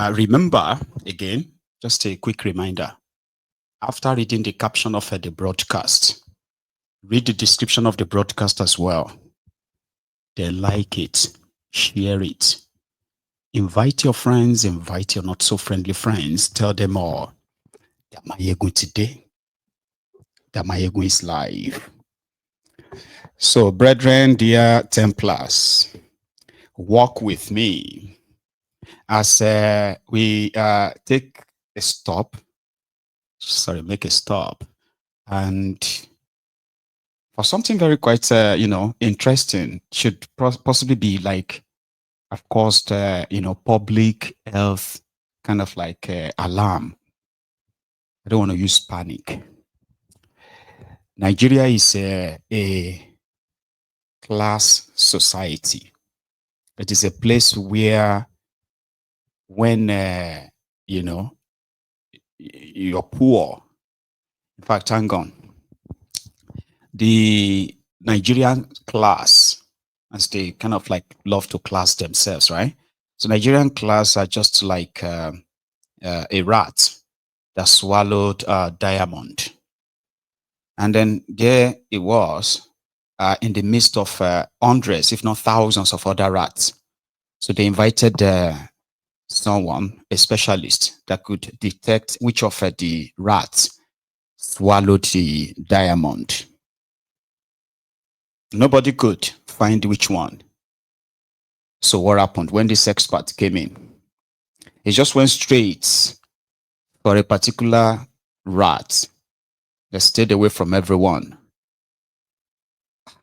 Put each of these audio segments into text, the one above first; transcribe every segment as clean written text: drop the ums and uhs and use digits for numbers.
Remember, again, just a quick reminder, after reading the caption of the broadcast, read the description of the broadcast as well. Then like it, share it, invite your friends, invite your not so friendly friends, tell them all that Mayego today, that Mayego is live. So, brethren, dear Templars, walk with me as we take a stop. Sorry, make a stop. And for something very quite, interesting, should possibly be like, of course, public health kind of like alarm. I don't want to use panic. Nigeria is a class society. It is a place where when, you're poor, in fact, hang on, the Nigerian class, as they kind of like love to class themselves, right? So Nigerian class are just like a rat that swallowed diamond. And then there it was in the midst of hundreds, if not thousands of other rats. So they invited someone, a specialist, that could detect which of the rats swallowed the diamond. Nobody could find which one. So what happened when this expert came in? He just went straight for a particular rat that stayed away from everyone.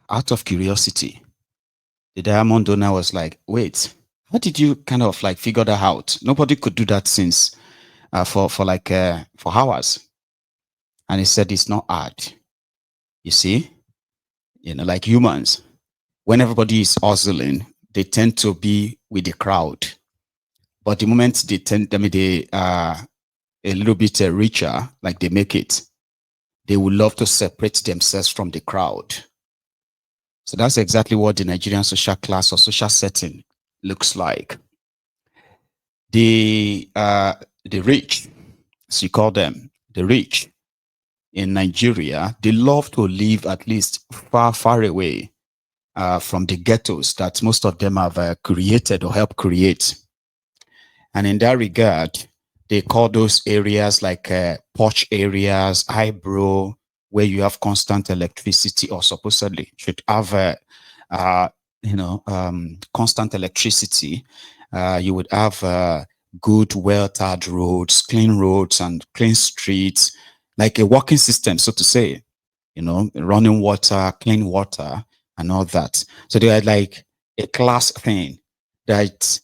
Out of curiosity, the diamond owner was like, wait, how did you kind of like figure that out? Nobody could do that since for hours. And he said, it's not hard. You see, like humans, when everybody is hustling, they tend to be with the crowd. But the moment they are a little bit richer, like they make it, they would love to separate themselves from the crowd. So that's exactly what the Nigerian social class or social setting looks like. The rich, as you call them, the rich in Nigeria, they love to live at least far, far away from the ghettos that most of them have created or helped create. And in that regard, they call those areas like posh areas, highbrow, where you have constant electricity, or supposedly should have constant electricity. You would have good, well-tarred roads, and clean streets, like a working system, so to say, running water, clean water, and all that. So they are like a class thing that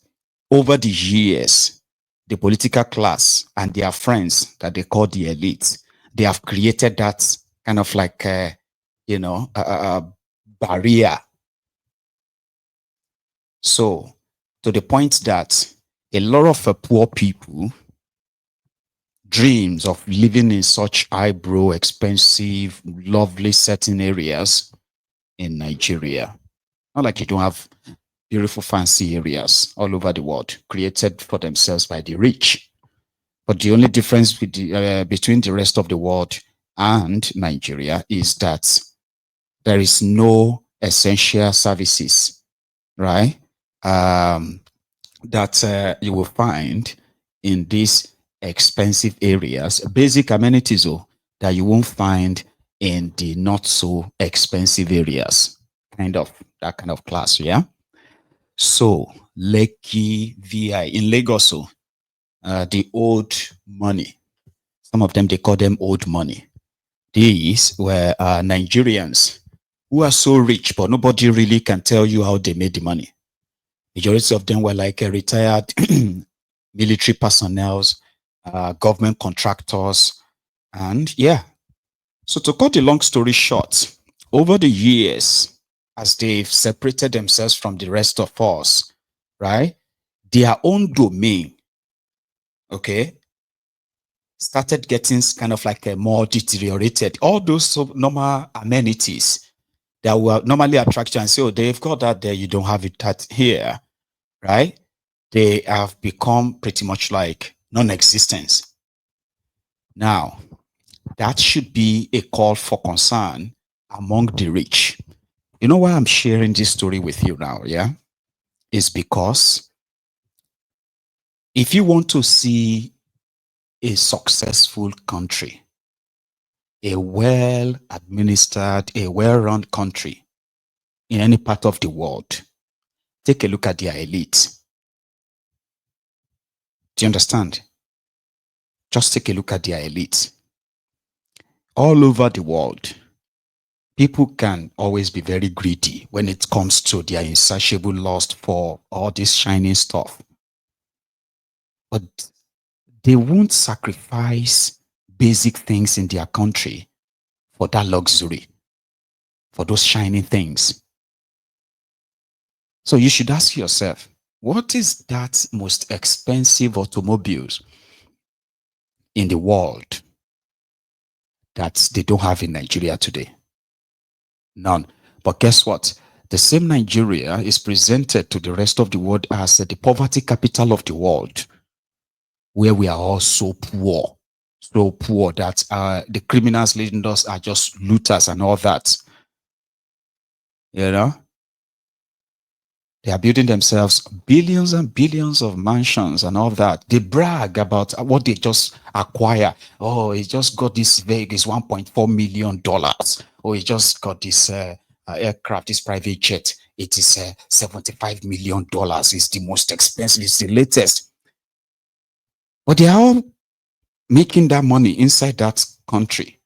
over the years, the political class and their friends that they call the elite, they have created that kind of like, barrier. So to the point that a lot of poor people dreams of living in such highbrow, expensive, lovely certain areas in Nigeria. Not like you don't have beautiful, fancy areas all over the world created for themselves by the rich. But the only difference with between the rest of the world and Nigeria is that there is no essential services, right? That you will find in these expensive areas, basic amenities that you won't find in the not so expensive areas, that kind of class, yeah? So Lekki VI in Lagos, the old money, some of them, they call them old money. These were Nigerians who are so rich, but nobody really can tell you how they made the money. Majority of them were like retired military personnel, government contractors, and yeah. So to cut the long story short, over the years, as they've separated themselves from the rest of us, right, their own domain, okay, started getting kind of like a more deteriorated. All those normal amenities that will normally attract you and say, oh, they've got that there, you don't have it that here, right? they have become pretty much like non-existence. Now, that should be a call for concern among the rich. You know why I'm sharing this story with you now, yeah? Is because if you want to see a successful country, a well administered, a well run country in any part of the world, take a look at their elite. Do you understand? Just take a look at their elite. All over the world, people can always be very greedy when it comes to their insatiable lust for all this shiny stuff. But they won't sacrifice basic things in their country for that luxury, for those shiny things. So you should ask yourself, what is that most expensive automobiles in the world that they don't have in Nigeria today? None. But guess what? The same Nigeria is presented to the rest of the world as the poverty capital of the world, where we are all so poor that the criminals leading us are just looters and all that. You know? They are building themselves billions and billions of mansions and all that. They brag about what they just acquire. Oh, he just got this Vegas $1.4 million. Oh, he just got this aircraft, this private jet. It is $75 million. It's the most expensive. It's the latest. But they are all making that money inside that country.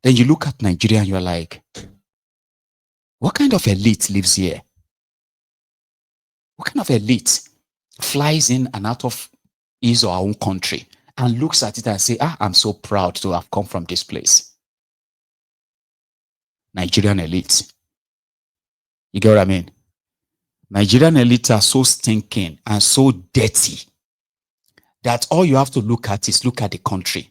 Then you look at Nigeria and you're like, what kind of elite lives here? What kind of elite flies in and out of his or her own country and looks at it and say, I'm so proud to have come from this place? Nigerian elite. You get what I mean? Nigerian elites are so stinking and so dirty that all you have to look at is look at the country.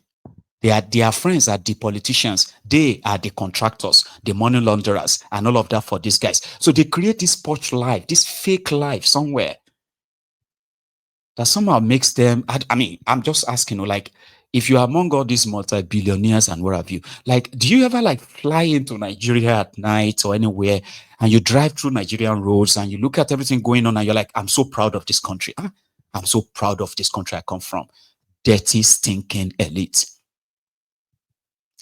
Their friends are the politicians. They are the contractors, the money launderers, and all of that for these guys. So they create this porch life, this fake life somewhere that somehow makes them. I mean, I'm just asking, like, if you're among all these multi-billionaires and what have you, like, do you ever like fly into Nigeria at night or anywhere and you drive through Nigerian roads and you look at everything going on and you're like, I'm so proud of this country. I'm so proud of this country I come from. Dirty, stinking elite.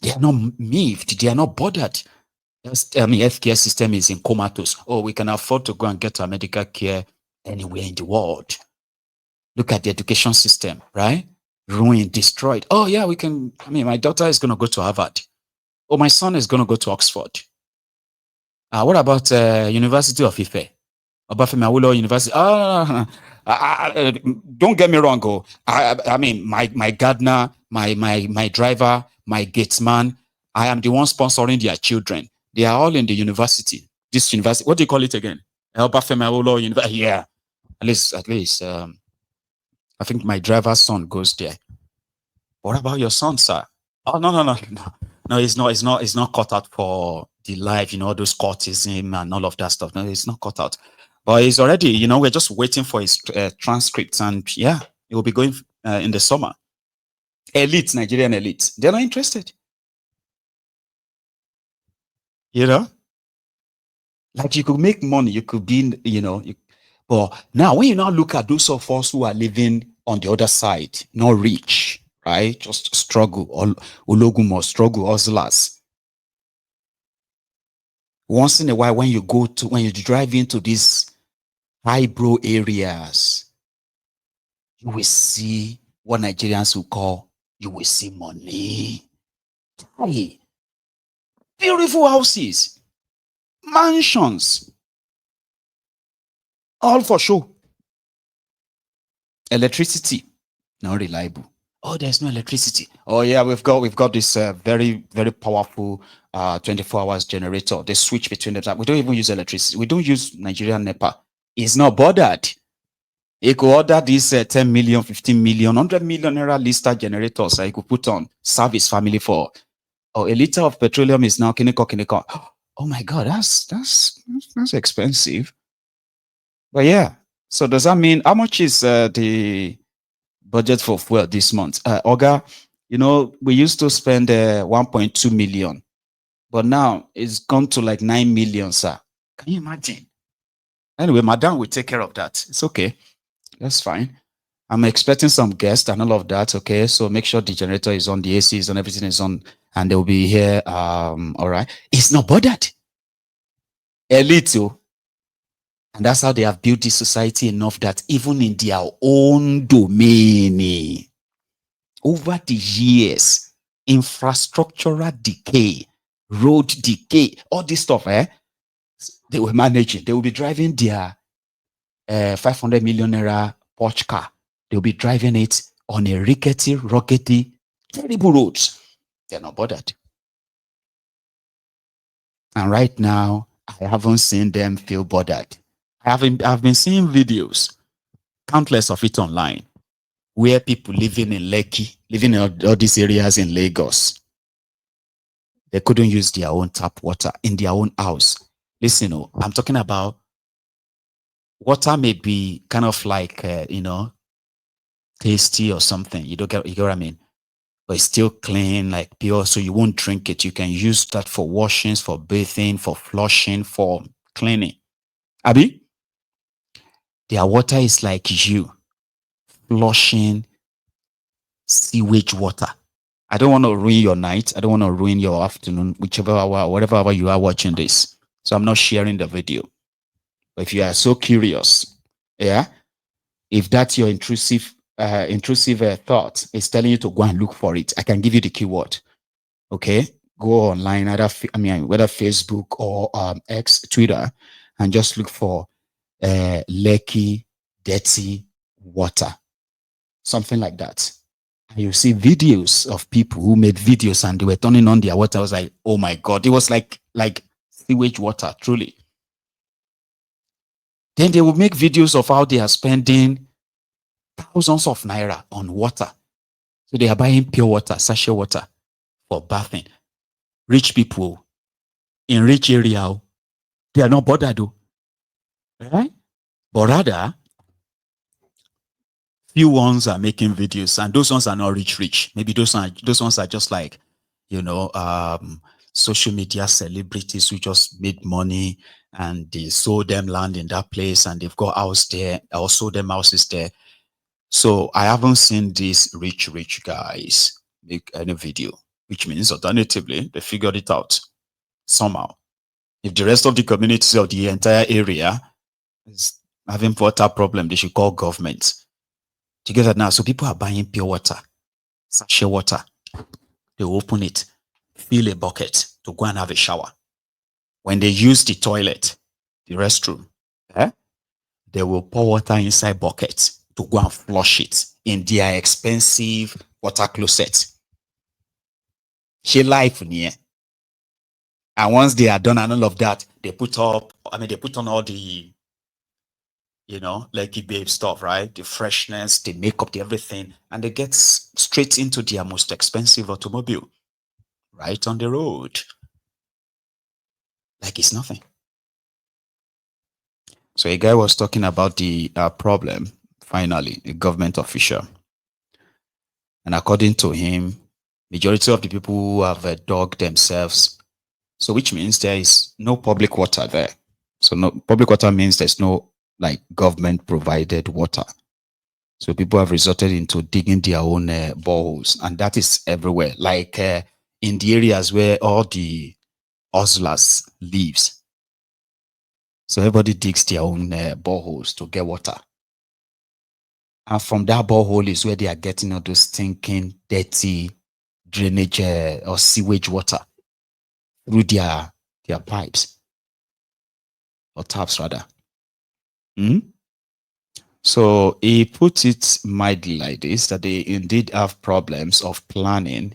They are not miffed. They are not bothered. I mean, healthcare system is in comatose. Oh, we can afford to go and get our medical care anywhere in the world. Look at the education system, right? Ruined, destroyed. Oh, yeah, we can. I mean, my daughter is going to go to Harvard. Oh, my son is going to go to Oxford. What about University of Ife? Obafemi Awolowo University? Don't get me wrong. I mean, my gardener, my driver, my gatesman, I am the one sponsoring their children. They are all in the university. This university, what do you call it again? Obafemi Awolowo University. Yeah, at least. I think my driver's son goes there. What about your son, sir? Oh, no. It's not cut out for the life. All those courtism and all of that stuff. No, it's not cut out. But he's already. We're just waiting for his transcripts, and yeah, he will be going in the summer. Elite, Nigerian elite. They're not interested. Like you could make money, you could be, but now when you now look at those of us who are living on the other side, not rich, right? Just struggle, Ologumo, struggle, hustlers. Once in a while, when you drive into these highbrow areas, you will see what Nigerians will call, you will see money. Hey, beautiful houses, mansions, all for show. Electricity, not reliable. Oh, there's no electricity. Oh yeah, we've got this very, very powerful 24 hours generator. They switch between them. We don't even use electricity. We don't use Nigerian NEPA. It's not bothered. He could order this 10 million, 15 million, 100 million naira lister generators that he could put on, serve his family for. Oh, a liter of petroleum is now kiniko. Oh my God, that's expensive. But yeah, So does that mean how much is the budget for fuel this month? Oga, we used to spend 1.2 million, but now it's gone to like 9 million, sir. Can you imagine? Anyway, madam will take care of that. It's okay. That's fine. I'm expecting some guests and all of that. Okay. So make sure the generator is on, the AC is on, everything is on, and they'll be here. All right. It's not bothered. A little. And that's how they have built this society enough that even in their own domain, over the years, infrastructural decay, road decay, all this stuff, they will manage it. They will be driving their 500 million naira Porsche car. They'll be driving it on a rickety, rockety, terrible roads. They're not bothered. And right now, I haven't seen them feel bothered. I've been seeing videos, countless of it online, where people living in Lekki, living in all these areas in Lagos, they couldn't use their own tap water in their own house. Listen, I'm talking about water may be kind of like, tasty or something. You get what I mean? But it's still clean, like pure, so you won't drink it. You can use that for washings, for bathing, for flushing, for cleaning. Abi, their water is like you flushing sewage water. I don't want to ruin your night. I don't want to ruin your afternoon, whichever hour, whatever hour you are watching this. So I'm not sharing the video. But if you are so curious, yeah, if that's your intrusive thought, it's telling you to go and look for it. I can give you the keyword. Okay, go online, whether Facebook or X, Twitter, and just look for Lekki dirty water, something like that. And you see videos of people who made videos and they were turning on their water. I was like, oh my god, it was like sewage water, truly. Then they would make videos of how they are spending thousands of naira on water. So they are buying pure water, sachet water for bathing. Rich people in rich area, they are not bothered though. Right? But rather, few ones are making videos, and those ones are not rich. Maybe those ones are just like, social media celebrities who just made money and they sold them land in that place and they've got house there or sold them houses there. So I haven't seen these rich guys make any video, which means alternatively they figured it out somehow. If the rest of the community of the entire area is having water problem, they should call government. Together now, so people are buying pure water, sachet water. They open it, fill a bucket to go and have a shower. When they use the toilet, the restroom, they will pour water inside buckets to go and flush it in their expensive water closet. She life near. And once they are done and all of that, they put on all the, Lekki babe stuff, right? The freshness, the makeup, the everything. And they get straight into their most expensive automobile, right on the road. Like it's nothing. So a guy was talking about the problem, finally, a government official. And according to him, majority of the people who have dug themselves, so which means there is no public water there. So no public water means there's no like government provided water. So people have resorted into digging their own boreholes, and that is everywhere. Like in the areas where all the hustlers lives. So everybody digs their own boreholes to get water. And from that borehole is where they are getting all those stinking, dirty drainage or sewage water through their pipes or taps rather. Hmm? So he put it mildly like this, that they indeed have problems of planning,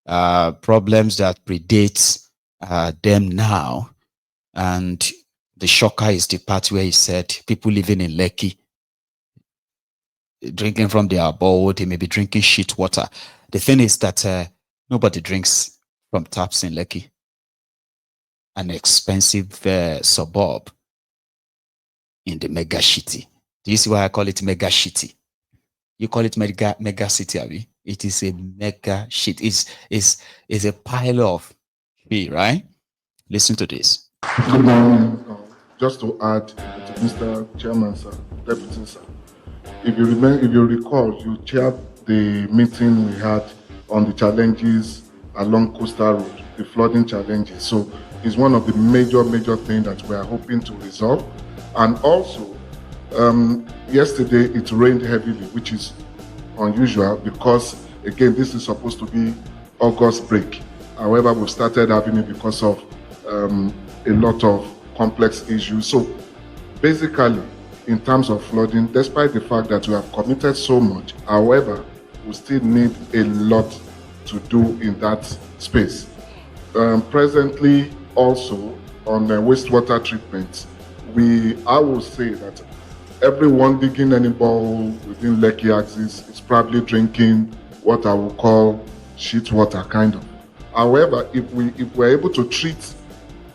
problems that predate them now. And the shocker is the part where he said people living in Lekki, drinking from their bowl, they may be drinking shit water. The thing is that nobody drinks from taps in Lekki, an expensive suburb in the mega city. Do you see why I call it mega shitty? You call it mega city, Abby. It is a mega shit. It's a pile of shit, right? Listen to this. Good morning. Just to add to Mr. Chairman, sir, Deputy, sir. If you remember, if you recall, you chaired the meeting we had on the challenges along Coastal Road, the flooding challenges. So it's one of the major things that we are hoping to resolve. And also, yesterday it rained heavily, which is unusual because, again, this is supposed to be August break. However, we've started having it because of a lot of complex issues. So basically, in terms of flooding, despite the fact that we have committed so much, however, we still need a lot to do in that space. Presently, also on wastewater treatment, I will say that everyone digging any borehole within Lekki axis is probably drinking what I will call shit water, kind of. However, if we're able to treat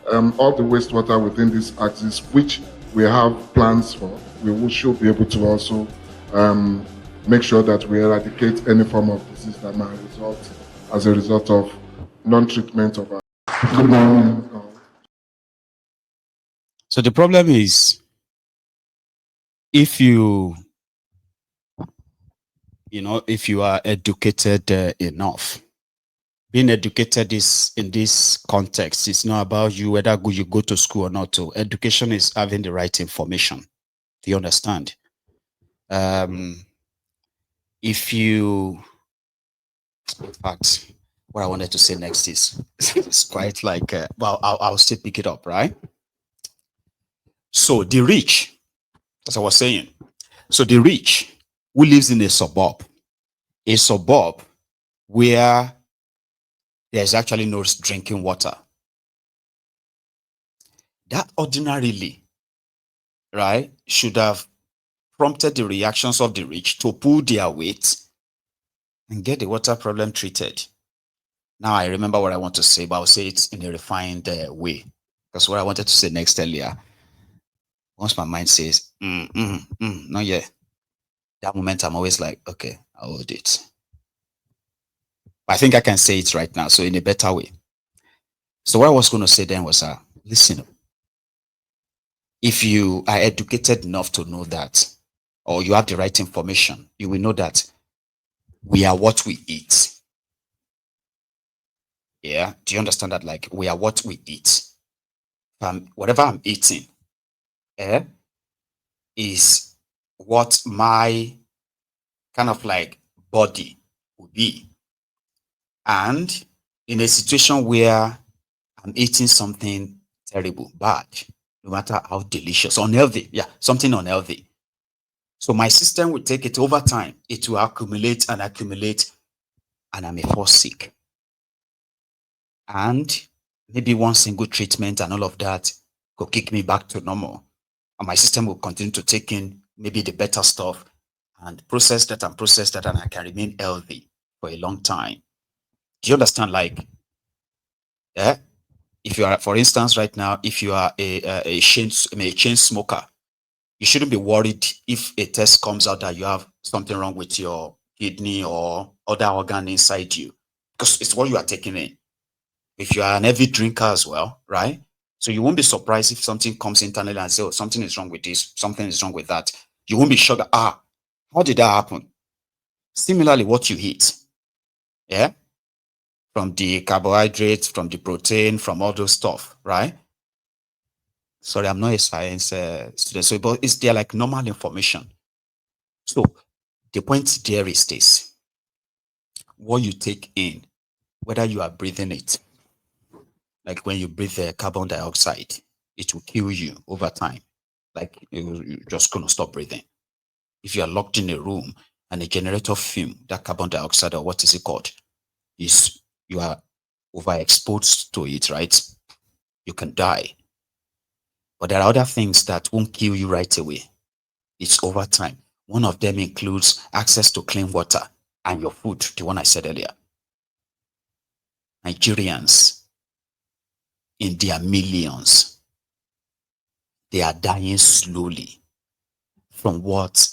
all the wastewater within this axis, which we have plans for, should be able to also make sure that we eradicate any form of disease that might result as a result of non-treatment of our. Good morning. So the problem is, if if you are educated enough, being educated is in this context. It's not about you whether you go to school or not. To education is having the right information. Do you understand? If you, in fact, what I wanted to say next is it's quite like, well, I'll still pick it up, right? So the rich, as I was saying, so the rich who lives in a suburb where there's actually no drinking water, that ordinarily, right, should have prompted the reactions of the rich to pull their weight and get the water problem treated. Now I remember what I want to say, but I'll say it in a refined way. Because what I wanted to say next earlier, once my mind says, not yet, that moment I'm always like, okay, I'll hold it. But I think I can say it right now, so in a better way. So what I was going to say then was, listen, if you are educated enough to know that, or you have the right information, you will know that we are what we eat. Yeah. Do you understand that? Like, we are what we eat. Whatever I'm eating, is what my kind of like body will be. And in a situation where I'm eating something terrible, bad, no matter how delicious, unhealthy, something unhealthy. So my system will take it over time. It will accumulate, and I may fall sick. And maybe one single treatment and all of that could kick me back to normal. And my system will continue to take in maybe the better stuff and process that, and I can remain healthy for a long time. Do you understand? Like, if you are, for instance, right now, if you are a chain smoker, you shouldn't be worried if a test comes out that you have something wrong with your kidney or other organ inside you, because it's what you are taking in. If you are an heavy drinker as well, right? So you won't be surprised if something comes internally and say, oh, something is wrong with this, something is wrong with that. You won't be shocked that, how did that happen? Similarly, what you eat, from the carbohydrates, from the protein, from all those stuff, right? Sorry, I'm not a science student, so but it's there like normal information. So the point there is this: what you take in, whether you are breathing it, like when you breathe carbon dioxide, it will kill you over time. Like you're just gonna stop breathing. If you are locked in a room and a generator fume, that carbon dioxide, or what is it called, is you are overexposed to it, right? You can die. But there are other things that won't kill you right away. It's over time. One of them includes access to clean water and your food, the one I said earlier. Nigerians, in their millions, they are dying slowly from what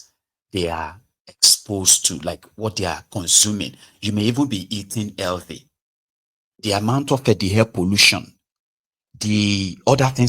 they are exposed to, like what they are consuming. You may even be eating healthy. The amount of the air pollution, the other things